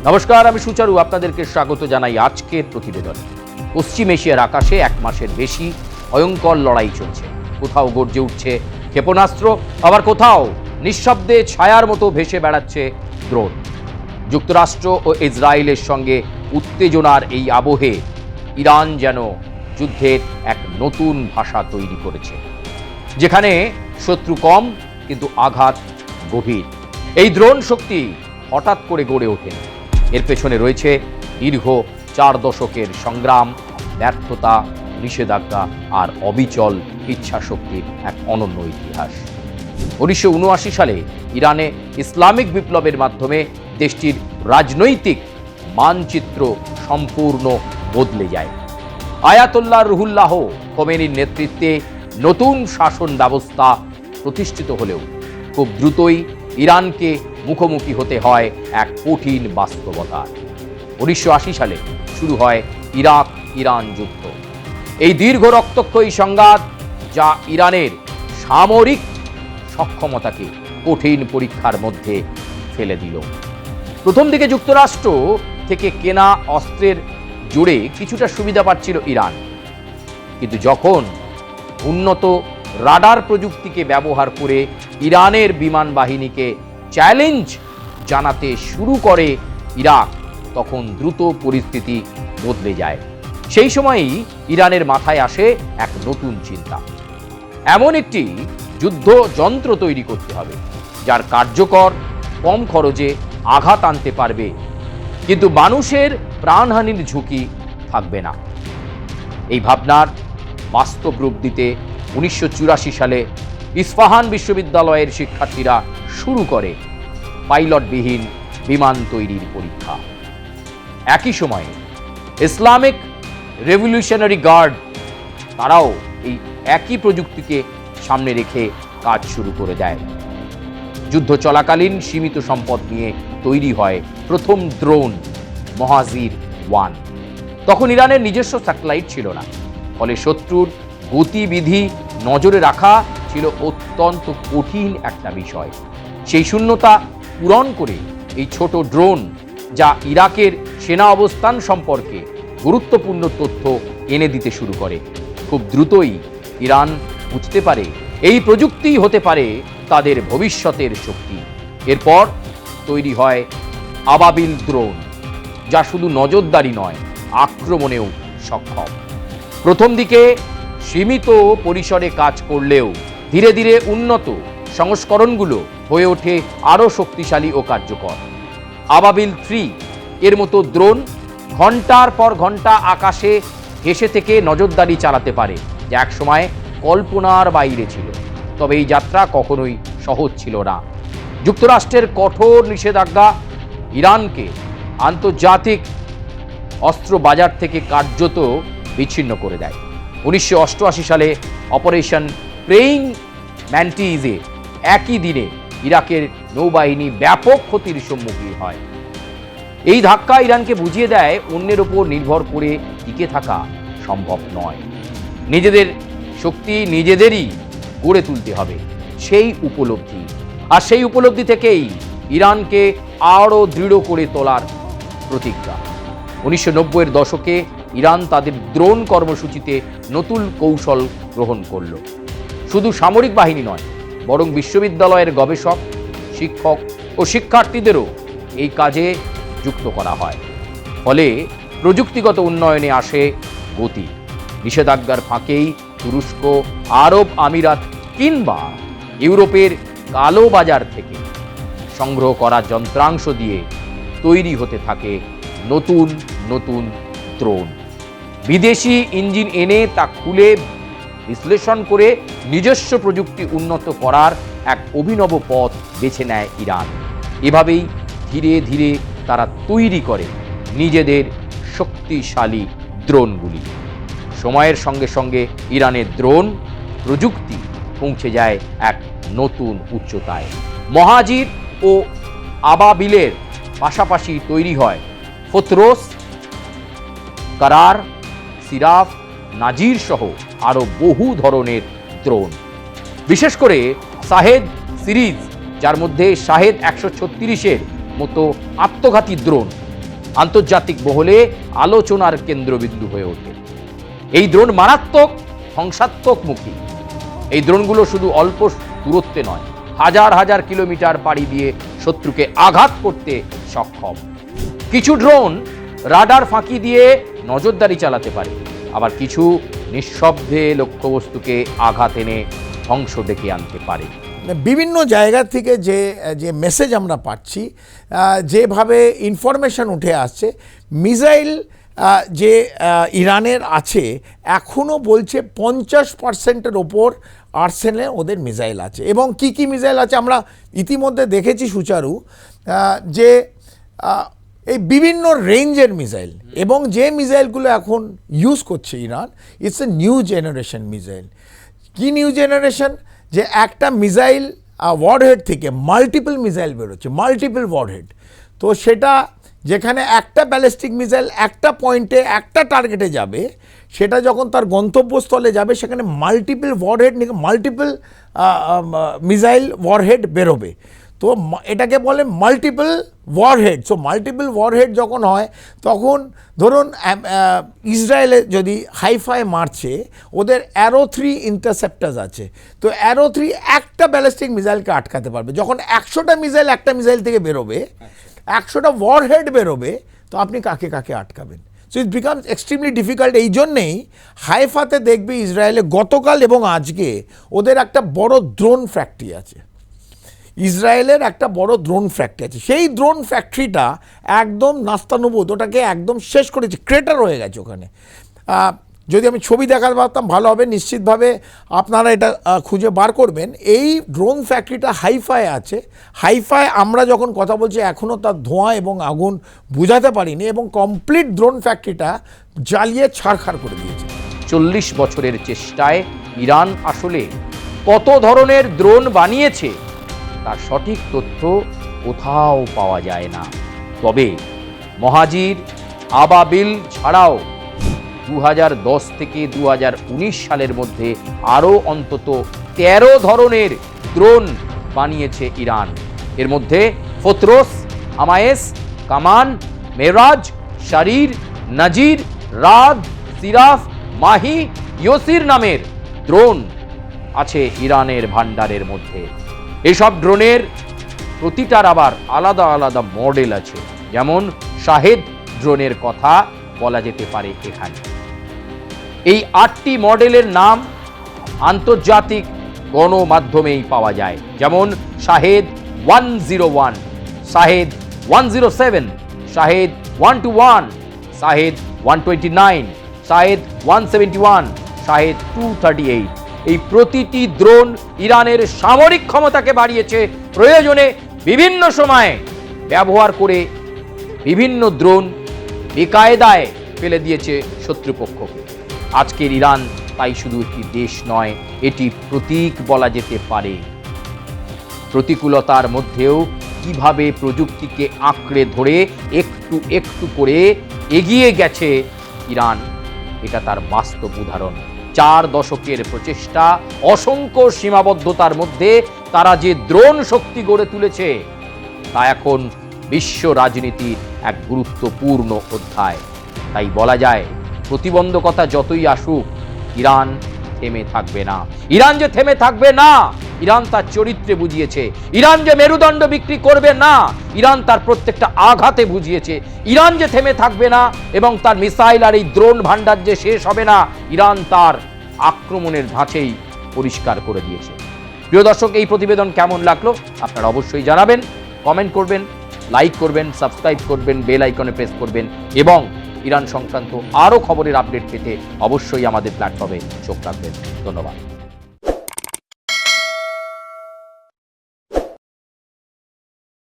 নমস্কার, আমি সুচারু আপনাদেরকে স্বাগত জানাই আজকের প্রতিবেদনে। পশ্চিম এশিয়ার আকাশে এক মাসের বেশি ভয়ঙ্কর লড়াই চলছে। কোথাও গর্জে উঠছে ক্ষেপণাস্ত্র, আবার কোথাও নিঃশব্দে ছায়ার মতো ভেসে বেড়াচ্ছে ড্রোন। যুক্তরাষ্ট্র ও ইসরায়েলের সঙ্গে উত্তেজনার এই আবহে ইরান যেন যুদ্ধের এক নতুন ভাষা তৈরি করেছে, যেখানে শত্রু কম কিন্তু আঘাত গভীর। এই ড্রোন শক্তি হঠাৎ করে গড়ে ওঠেনি, এর পেছনে রয়েছে দীর্ঘ 4 দশকের সংগ্রাম, ব্যর্থতা, নিষেধাজ্ঞা আর অবিচল ইচ্ছাশক্তির এক অনন্য ইতিহাস। 1979 সালে ইরানে ইসলামিক বিপ্লবের মাধ্যমে দেশটির রাজনৈতিক মানচিত্র সম্পূর্ণ বদলে যায়। আয়াতুল্লাহ রুহুল্লাহ খোমেনির নেতৃত্বে নতুন শাসন ব্যবস্থা প্রতিষ্ঠিত হলেও খুব দ্রুতই ইরানকে মুখোমুখি হতে হয় এক কঠিন বাস্তবতা। 1980 সালে শুরু হয় ইরাক ইরান যুদ্ধ। এই দীর্ঘ রক্তক্ষয়ী সংঘাত, যা ইরানের সামরিক সক্ষমতাকে কঠিন পরীক্ষার মধ্যে ফেলে দিল। প্রথম দিকে যুক্তরাষ্ট্র থেকে কেনা অস্ত্রের জোরে কিছুটা সুবিধা পাচ্ছিল ইরান, কিন্তু যখন উন্নত রাডার প্রযুক্তিকে ব্যবহার করে ইরানের বিমান বাহিনীকে চ্যালেঞ্জ জানাতে শুরু করে ইরাক, তখন দ্রুত পরিস্থিতি বদলে যায়। সেই সময়ই ইরানের মাথায় আসে এক নতুন চিন্তা। এমন একটি যুদ্ধ যন্ত্র তৈরি করতে হবে যার কার্যকর, কম খরচে আঘাত আনতে পারবে, কিন্তু মানুষের প্রাণহানির ঝুঁকি থাকবে না। এই ভাবনার বাস্তব রূপ দিতে 1984 সালে ইস্পাহান বিশ্ববিদ্যালয়ের শিক্ষার্থীরা শুরু করে পাইলটবিহীন বিমান তৈরির পরীক্ষা। একই সময়ে ইসলামিক রেভলিউশনারি গার্ড তারাও এই একই প্রযুক্তিকে সামনে রেখে কাজ শুরু করে দেয়। যুদ্ধ চলাকালীন সীমিত সম্পদ নিয়ে তৈরি হয় প্রথম ড্রোন মহাজির-1। তখন ইরানের নিজস্ব স্যাটেলাইট ছিল না, ফলে শত্রুর গতিবিধি নজরে রাখা ছিল অত্যন্ত কঠিন একটা বিষয়। সেই শূন্যতা পূরণ করে এই ছোট ড্রোন, যা ইরাকের সেনা অবস্থান সম্পর্কে গুরুত্বপূর্ণ তথ্য এনে দিতে শুরু করে। খুব দ্রুতই ইরান বুঝতে পারে এই প্রযুক্তিই হতে পারে তাদের ভবিষ্যতের শক্তি। এরপর তৈরি হয় আবাবিল ড্রোন, যা শুধু নজরদারি নয়, আক্রমণেও সক্ষম। প্রথম দিকে সীমিত পরিসরে কাজ করলেও ধীরে ধীরে উন্নত সংস্করণগুলো হয়ে ওঠে আরও শক্তিশালী ও কার্যকর। আবাবিল 3 এর মতো ড্রোন ঘন্টার পর ঘন্টা আকাশে হেসে থেকে নজরদারি চালাতে পারে, যা একসময় কল্পনার বাইরে ছিল। তবে এই যাত্রা কখনোই সহজ ছিল না। যুক্তরাষ্ট্রের কঠোর নিষেধাজ্ঞা ইরানকে আন্তর্জাতিক অস্ত্র বাজার থেকে কার্যত বিচ্ছিন্ন করে দেয়। 1988 সালে অপারেশন প্রেইং ম্যান্টিজে একই দিনে ইরাকের নৌবাহিনী ব্যাপক ক্ষতির সম্মুখীন হয়। এই ধাক্কা ইরানকে বুঝিয়ে দেয় অন্যের ওপর নির্ভর করে টিকে থাকা সম্ভব নয়, নিজেদের শক্তি নিজেদেরই গড়ে তুলতে হবে। সেই উপলব্ধি থেকেই ইরানকে আরও দৃঢ় করে তোলার প্রতিজ্ঞা। 1990-এর দশকে ইরান তাদের ড্রোন কর্মসূচিতে নতুন কৌশল গ্রহণ করল। শুধু সামরিক বাহিনী নয়, বরং বিশ্ববিদ্যালয়ের গবেষক, শিক্ষক ও শিক্ষার্থীদেরও এই কাজে যুক্ত করা হয়। ফলে প্রযুক্তিগত উন্নয়নে আসে গতি। নিষেধাজ্ঞার ফাঁকেই তুরস্ক, আরব আমিরাত কিংবা ইউরোপের কালো বাজার থেকে সংগ্রহ করা যন্ত্রাংশ দিয়ে তৈরি হতে থাকে নতুন নতুন ড্রোন। বিদেশি ইঞ্জিন এনে তা খুলে বিশ্লেষণ করে নিজস্ব প্রযুক্তি উন্নত করার এক অভিনব পথ বেছে নেয় ইরান। এভাবেই ধীরে ধীরে তারা তৈরি করে নিজেদের শক্তিশালী ড্রোনগুলি। সময়ের সঙ্গে সঙ্গে ইরানের ড্রোন প্রযুক্তি পৌঁছে যায় এক নতুন উচ্চতায়। মহাজির ও আবাবিলের পাশাপাশি তৈরি হয় ফতরোস, কারার, সিরাফ, নাজির সহ আরও বহু ধরনের ড্রোন। বিশেষ করে শাহেদ সিরিজ, যার মধ্যে শাহেদ 136-এর মতো আত্মঘাতী ড্রোন আন্তর্জাতিক মহলে আলোচনার কেন্দ্রবিন্দু হয়ে ওঠে। এই ড্রোন মারাত্মক ধ্বংসাত্মকমুখী। এই ড্রোনগুলো শুধু অল্প দূরত্বে নয়, হাজার হাজার কিলোমিটার পাড়ি দিয়ে শত্রুকে আঘাত করতে সক্ষম। কিছু ড্রোন রাডার ফাঁকি দিয়ে নজরদারি চালাতে পারে, আবার কিছু নিঃশব্দে লক্ষ্যবস্তুকে আঘাত এনে ধ্বংস ডেকে আনতে পারে। বিভিন্ন জায়গা থেকে যে মেসেজ আমরা পাচ্ছি, যেভাবে ইনফরমেশন উঠে আসছে, মিসাইল যে ইরানের আছে এখনও বলছে 50%-এর ওপর আর্সেনালে ওদের মিসাইল আছে। এবং কি কি মিসাইল আছে আমরা ইতিমধ্যে দেখেছি সুচারু, যে এই বিভিন্ন রেঞ্জের মিসাইল, এবং যে মিসাইলগুলো এখন ইউজ করছে Iran, it's a new generation missile. কি নিউ জেনারেশন? যে একটা মিসাইল ওয়ারহেড থেকে মাল্টিপল মিসাইল বেরোচ্ছে, মাল্টিপল ওয়ারহেড। তো সেটা যেখানে একটা ব্যালিস্টিক মিসাইল একটা পয়েন্টে একটা টার্গেটে যাবে, সেটা যখন তার গন্তব্যস্থলে যাবে সেখানে multiple warhead, multiple missile warhead বেরোবে। তো এটাকে বলে multiple warhead. So multiple warhead যখন হয়, তখন ধরুন ইসরায়েলে যদি হাইফাই মারছে, ওদের অ্যারো 3 ইন্টারসেপ্টার্স আছে। তো অ্যারো 3 একটা ব্যালিস্টিক মিসাইলকে আটকাতে পারবে। যখন 100টা মিসাইল একটা মিসাইল থেকে বেরোবে, 100টা ওয়ারহেড বেরোবে, তো আপনি কাকে কাকে আটকাবেন? So it becomes extremely difficult. এই জন্যেই হাইফাতে দেখবে ইসরায়েলে গতকাল এবং আজকে ওদের একটা বড় ড্রোন ফ্যাক্টরি আছে। ইসরায়েলের একটা বড় ড্রোন ফ্যাক্টরি আছে। সেই ড্রোন ফ্যাক্টরিটা একদম নাস্তানুবুদ, ওটাকে একদম শেষ করেছে, ক্রেটার হয়ে গেছে ওখানে। যদি আমি ছবি দেখাতে পারতাম ভালো হবে, নিশ্চিতভাবে আপনারা এটা খুঁজে বার করবেন। এই ড্রোন ফ্যাক্টরিটা হাইফাই আছে। হাইফাই আমরা যখন কথা বলছি এখনও তার ধোঁয়া এবং আগুন বুঝাতে পারিনি, এবং কমপ্লিট ড্রোন ফ্যাক্টরিটা জ্বালিয়ে ছারখার করে দিয়েছে। 40 বছরের চেষ্টায় ইরান আসলে কত ধরনের ড্রোন বানিয়েছে তার সঠিক তথ্য কোথাও পাওয়া যায় না। তবে মহাজির, আবাবিল ছাড়াও 2010 থেকে 2019 সালের মধ্যে আরও অন্তত 13 ধরনের ড্রোন বানিয়েছে ইরান। এর মধ্যে ফতরোস, আমায়েস, কামান, মেরাজ, শারির, নাজির, রাদ, সিরাফ, মাহি, ইয়োসির নামের ড্রোন আছে ইরানের ভান্ডারের মধ্যে। এসব ড্রোনের প্রতিটার আবার আলাদা আলাদা মডেল আছে। যেমন শাহেদ ড্রোনের কথা বলা যেতে পারে এখানে। এই 8টি মডেলের নাম আন্তর্জাতিক গণমাধ্যমেই পাওয়া যায়। যেমন শাহেদ 101, শাহেদ 107, শাহেদ 121, শাহেদ 129, শাহেদ 171, শাহেদ 238। এই প্রতিটি ড্রোন ইরানের সামরিক ক্ষমতাকে বাড়িয়েছে। প্রয়োজনে বিভিন্ন সময়ে ব্যবহার করে বিভিন্ন ড্রোন বেকায়দায় ফেলে দিয়েছে শত্রুপক্ষকে। আজকের ইরান তাই শুধু একটি দেশ নয়, এটি প্রতীক বলা যেতে পারে। প্রতিকূলতার মধ্যেও কিভাবে প্রযুক্তিকে আঁকড়ে ধরে একটু একটু করে এগিয়ে গেছে ইরান, এটা তার বাস্তব উদাহরণ। 4 দশকের প্রচেষ্টা, অসংখ্য সীমাবদ্ধতার মধ্যে তারা যে ড্রোন শক্তি গড়ে তুলেছে তা এখন বিশ্ব রাজনীতির এক গুরুত্বপূর্ণ অধ্যায়। তাই বলা যায়, প্রতিবন্ধকতা যতই আসুক, ইরান থেমে থাকবে না। ইরান যে থেমে থাকবে না, ইরান তার চরিত্রে বুঝিয়েছে। ইরান যে মেরুদণ্ড বিক্রি করবে না, ইরান তার প্রত্যেকটা আঘাতে বুঝিয়েছে। ইরান যে থেমে থাকবে না এবং তার মিসাইল আর এই ড্রোন ভান্ডার যে শেষ হবে না, ইরান তার আক্রমণের ধাঁচেই পরিষ্কার করে দিয়েছে। প্রিয় দর্শক, এই প্রতিবেদন কেমন লাগলো আপনারা অবশ্যই জানাবেন, কমেন্ট করবেন, লাইক করবেন, সাবস্ক্রাইব করবেন, বেল আইকনে প্রেস করবেন এবং ইরান সংক্রান্ত আরও খবরের আপডেট পেতে অবশ্যই আমাদের প্ল্যাটফর্মে চোখ রাখবেন। ধন্যবাদ।